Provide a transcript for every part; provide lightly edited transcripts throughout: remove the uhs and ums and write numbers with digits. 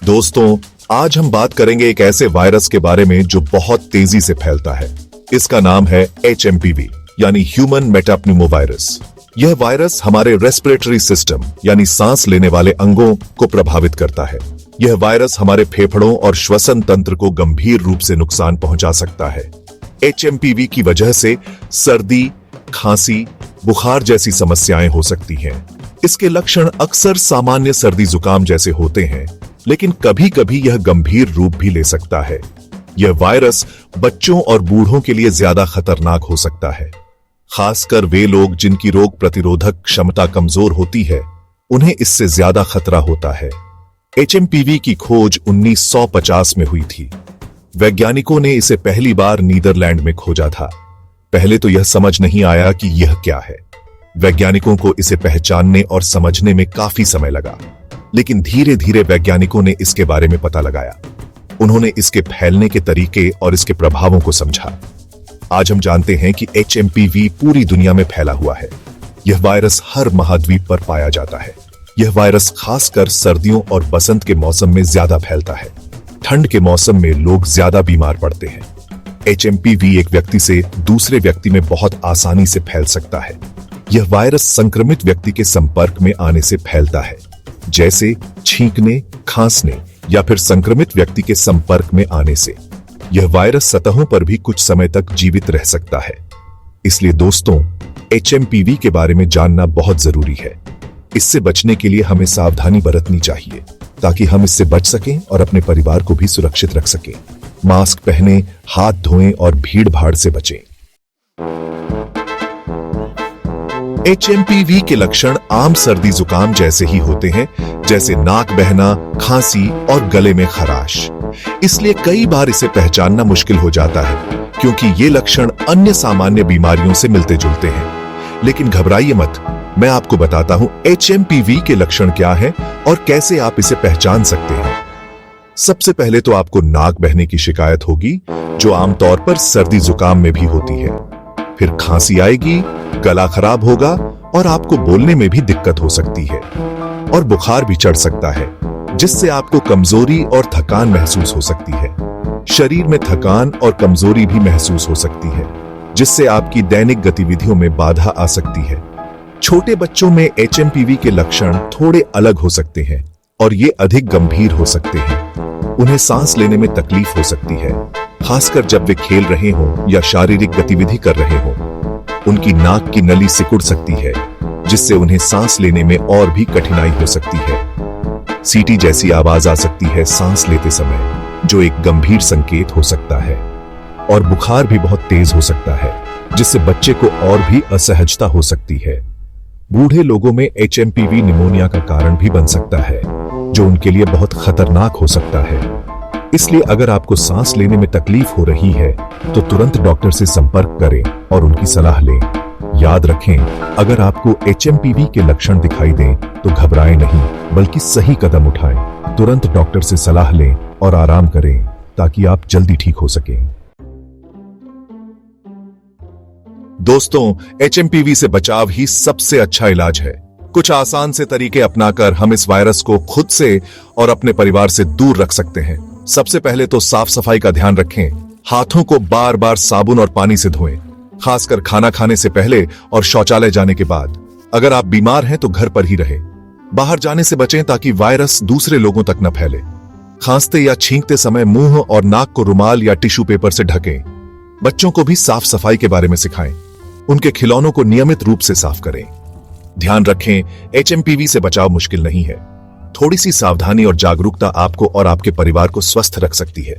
दोस्तों, आज हम बात करेंगे एक ऐसे वायरस के बारे में जो बहुत तेजी से फैलता है। इसका नाम है HMPV यानी ह्यूमन मेटाप्न्यूमोवायरस। यह वायरस हमारे रेस्पिरेटरी सिस्टम यानी सांस लेने वाले अंगों को प्रभावित करता है। यह वायरस हमारे फेफड़ों और श्वसन तंत्र को गंभीर रूप से नुकसान पहुंचा सकता है। HMPV की वजह से सर्दी, खांसी, बुखार जैसी समस्याएं हो सकती हैं। इसके लक्षण अक्सर सामान्य सर्दी जुकाम जैसे होते हैं, लेकिन कभी-कभी यह गंभीर रूप भी ले सकता है। यह वायरस बच्चों और बूढ़ों के लिए ज्यादा खतरनाक हो सकता है। खासकर वे लोग जिनकी रोग प्रतिरोधक क्षमता कमजोर होती है, उन्हें इससे ज्यादा खतरा होता है। HMPV की खोज 1950 में हुई थी। वैज्ञानिकों ने इसे पहली बार नीदरलैंड में खोजा था। पहले तो यह समझ नहीं आया कि यह क्या है। वैज्ञानिकों को इसे पहचानने और समझने में काफी समय लगा, लेकिन धीरे धीरे वैज्ञानिकों ने इसके बारे में पता लगाया। उन्होंने इसके फैलने के तरीके और इसके प्रभावों को समझा। आज हम जानते हैं कि HMPV पूरी दुनिया में फैला हुआ है। यह वायरस हर महाद्वीप पर पाया जाता है। यह वायरस खासकर सर्दियों और बसंत के मौसम में ज्यादा फैलता है। ठंड के मौसम में लोग ज्यादा बीमार पड़ते हैं। HMPV एक व्यक्ति से दूसरे व्यक्ति में बहुत आसानी से फैल सकता है। यह वायरस संक्रमित व्यक्ति के संपर्क में आने से फैलता है, जैसे छींकने, खांसने या फिर संक्रमित व्यक्ति के संपर्क में आने से। यह वायरस सतहों पर भी कुछ समय तक जीवित रह सकता है। इसलिए दोस्तों, HMPV के बारे में जानना बहुत जरूरी है। इससे बचने के लिए हमें सावधानी बरतनी चाहिए ताकि हम इससे बच सकें और अपने परिवार को भी सुरक्षित रख सकें। मास्क पहनें, हाथ धोएं और भीड़ भाड़ से बचें। HMPV के लक्षण आम सर्दी जुकाम जैसे ही होते हैं, जैसे नाक बहना, खांसी और गले में खराश। इसलिए कई बार इसे पहचानना मुश्किल हो जाता है, क्योंकि ये लक्षण अन्य सामान्य बीमारियों से मिलते जुलते हैं। लेकिन घबराइए मत, मैं आपको बताता हूं HMPV के लक्षण क्या हैं और कैसे आप इसे पहचान सकते हैं। सबसे पहले तो आपको नाक बहने की शिकायत होगी, जो आमतौर पर सर्दी जुकाम में भी होती है। फिर खांसी आएगी, गला खराब होगा और आपको बोलने में भी दिक्कत हो सकती है। और बुखार भी चढ़ सकता है, जिससे आपको कमजोरी और थकान महसूस हो सकती है। शरीर में थकान और कमजोरी भी महसूस हो सकती है, जिससे आपकी दैनिक गतिविधियों में बाधा आ सकती है। छोटे बच्चों में HMPV के लक्षण थोड़े अलग हो सकते हैं और ये अधिक गंभीर हो सकते हैं। उन्हें सांस लेने में तकलीफ हो सकती है, खासकर जब वे खेल रहे हों या शारीरिक गतिविधि कर रहे हों। उनकी नाक की नली सिकुड़ सकती है, जिससे उन्हें सांस लेने में और भी कठिनाई हो सकती है। सीटी जैसी आवाज आ सकती है सांस लेते समय, जो एक गंभीर संकेत हो सकता है। और बुखार भी बहुत तेज हो सकता है, जिससे बच्चे को और भी असहजता हो सकती है। बूढ़े लोगों में HMPV निमोनिया का कारण भी बन सकता है, जो उनके लिए बहुत खतरनाक हो सकता है। इसलिए अगर आपको सांस लेने में तकलीफ हो रही है, तो तुरंत डॉक्टर से संपर्क करें और उनकी सलाह लें। याद रखें, अगर आपको HMPV के लक्षण दिखाई दें, तो घबराएं नहीं, बल्कि सही कदम उठाएं। तुरंत डॉक्टर से सलाह लें और आराम करें, ताकि आप जल्दी ठीक हो सकें। दोस्तों, HMPV से बचाव ही सबसे अच्छा इलाज है। कुछ आसान से तरीके अपनाकर हम इस वायरस को खुद से और अपने परिवार से दूर रख सकते हैं। सबसे पहले तो साफ सफाई का ध्यान रखें। हाथों को बार बार साबुन और पानी से धोएं, खासकर खाना खाने से पहले और शौचालय जाने के बाद। अगर आप बीमार हैं तो घर पर ही रहें। बाहर जाने से बचें ताकि वायरस दूसरे लोगों तक न फैले। खांसते या छींकते समय मुंह और नाक को रुमाल या टिश्यू पेपर से ढकें। बच्चों को भी साफ सफाई के बारे में सिखाएं। उनके खिलौनों को नियमित रूप से साफ करें। ध्यान रखें, HMPV से बचाव मुश्किल नहीं है। थोड़ी सी सावधानी और जागरूकता आपको और आपके परिवार को स्वस्थ रख सकती है।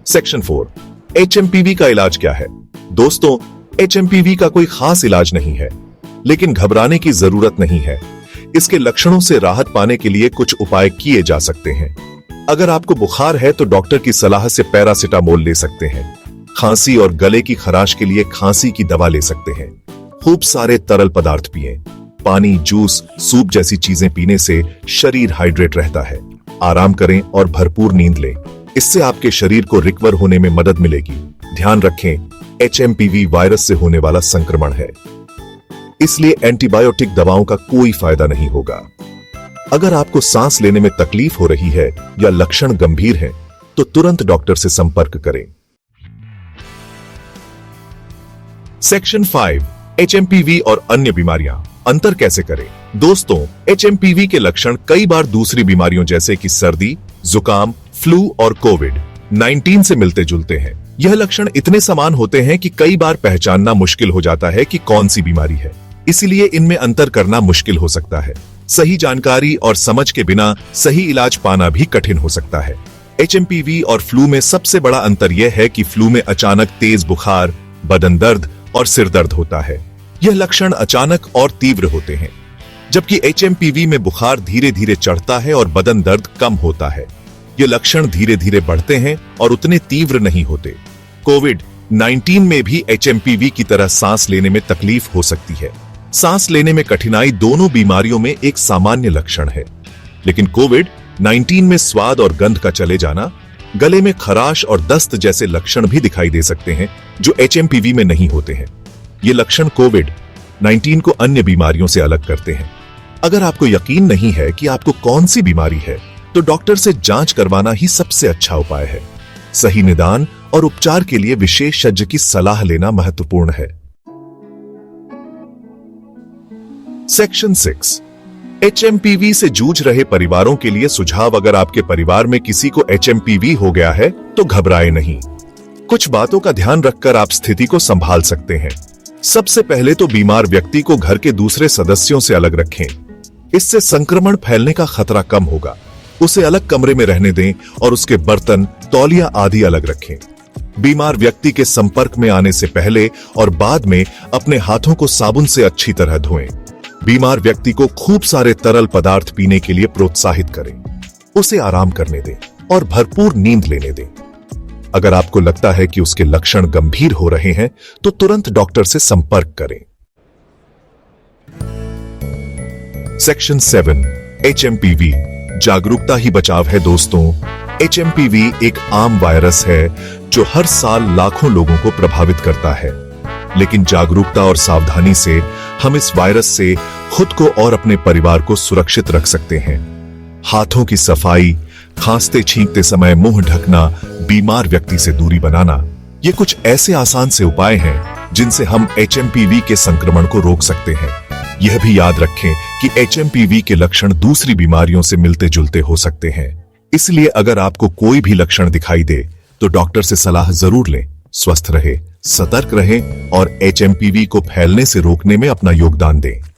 सेक्शन 4, HMPV का इलाज क्या है? दोस्तों, HMPV का कोई खास इलाज नहीं है, लेकिन घबराने की जरूरत नहीं है। इसके लक्षणों से राहत पाने के लिए कुछ उपाय किए जा सकते हैं। अगर आपको बुखार है तो डॉक्टर की सलाह से पैरासिटामोल ले सकते हैं। खांसी और गले की खराश के लिए खांसी की दवा ले सकते हैं। खूब सारे तरल पदार्थ पिएं। पानी, जूस, सूप जैसी चीजें पीने से शरीर हाइड्रेट रहता है। आराम करें और भरपूर नींद लें। इससे आपके शरीर को रिकवर होने में मदद मिलेगी। ध्यान रखें, HMPV वायरस से होने वाला संक्रमण है, इसलिए एंटीबायोटिक दवाओं का कोई फायदा नहीं होगा। अगर आपको सांस लेने में तकलीफ हो रही है या लक्षण गंभीर हैं, तो तुरंत डॉक्टर से संपर्क करें। सेक्शन 5 HMPV और अन्य बीमारियां, अंतर कैसे करें? दोस्तों, HMPV के लक्षण कई बार दूसरी बीमारियों जैसे कि सर्दी, जुकाम, फ्लू और कोविड-19 से मिलते जुलते हैं। यह लक्षण इतने समान होते हैं कि कई बार पहचानना मुश्किल हो जाता है कि कौन सी बीमारी है। इसलिए इनमें अंतर करना मुश्किल हो सकता है। सही जानकारी और समझ के बिना सही इलाज पाना भी कठिन हो सकता है। HMPV और फ्लू में सबसे बड़ा अंतर यह है कि फ्लू में अचानक तेज बुखार, बदन दर्द और सिर दर्द होता है। यह लक्षण अचानक और तीव्र होते हैं, जबकि HMPV में बुखार धीरे धीरे चढ़ता है और बदन दर्द कम होता है। ये लक्षण धीरे धीरे बढ़ते हैं और उतने तीव्र नहीं होते। कोविड-19 में भी HMPV की तरह सांस लेने में तकलीफ हो सकती है। सांस लेने में कठिनाई दोनों बीमारियों में एक सामान्य लक्षण है, लेकिन कोविड-19 में स्वाद और गंध का चले जाना, गले में खराश और दस्त जैसे लक्षण भी दिखाई दे सकते हैं, जो HMPV में नहीं होते हैं। ये लक्षण कोविड-19 को अन्य बीमारियों से अलग करते हैं। अगर आपको यकीन नहीं है कि आपको कौन सी बीमारी है, तो डॉक्टर से जांच करवाना ही सबसे अच्छा उपाय है। सही निदान और उपचार के लिए विशेषज्ञ की सलाह लेना महत्वपूर्ण है। सेक्शन 6 HMPV से जूझ रहे परिवारों के लिए सुझाव। अगर आपके परिवार में किसी को HMPV हो गया है, तो घबराएं नहीं। कुछ बातों का ध्यान रखकर आप स्थिति को संभाल सकते हैं। सबसे पहले तो बीमार व्यक्ति को घर के दूसरे सदस्यों से अलग रखें। इससे संक्रमण फैलने का खतरा कम होगा। उसे अलग कमरे में रहने दें और उसके बर्तन, तौलिया आदि अलग रखें। बीमार व्यक्ति के संपर्क में आने से पहले और बाद में अपने हाथों को साबुन से अच्छी तरह धोएं। बीमार व्यक्ति को खूब सारे तरल पदार्थ पीने के लिए प्रोत्साहित करें। उसे आराम करने दें और भरपूर नींद लेने दें। अगर आपको लगता है कि उसके लक्षण गंभीर हो रहे हैं, तो तुरंत डॉक्टर से संपर्क करें। सेक्शन 7 HMPV, जागरूकता ही बचाव है। दोस्तों, HMPV एक आम वायरस है जो हर साल लाखों लोगों को प्रभावित करता है, लेकिन जागरूकता और सावधानी से हम इस वायरस से खुद को और अपने परिवार को सुरक्षित रख सकते हैं। हाथों की सफाई, खांसते छींकते समय मुंह ढकना, बीमार व्यक्ति से दूरी बनाना, ये कुछ ऐसे आसान से उपाय हैं जिनसे हम HMPV के संक्रमण को रोक सकते हैं। यह भी याद रखें कि HMPV के लक्षण दूसरी बीमारियों से मिलते जुलते हो सकते हैं। इसलिए अगर आपको कोई भी लक्षण दिखाई दे, तो डॉक्टर से सलाह जरूर लें। स्वस्थ रहें, सतर्क रहें और HMPV को फैलने से रोकने में अपना योगदान दें।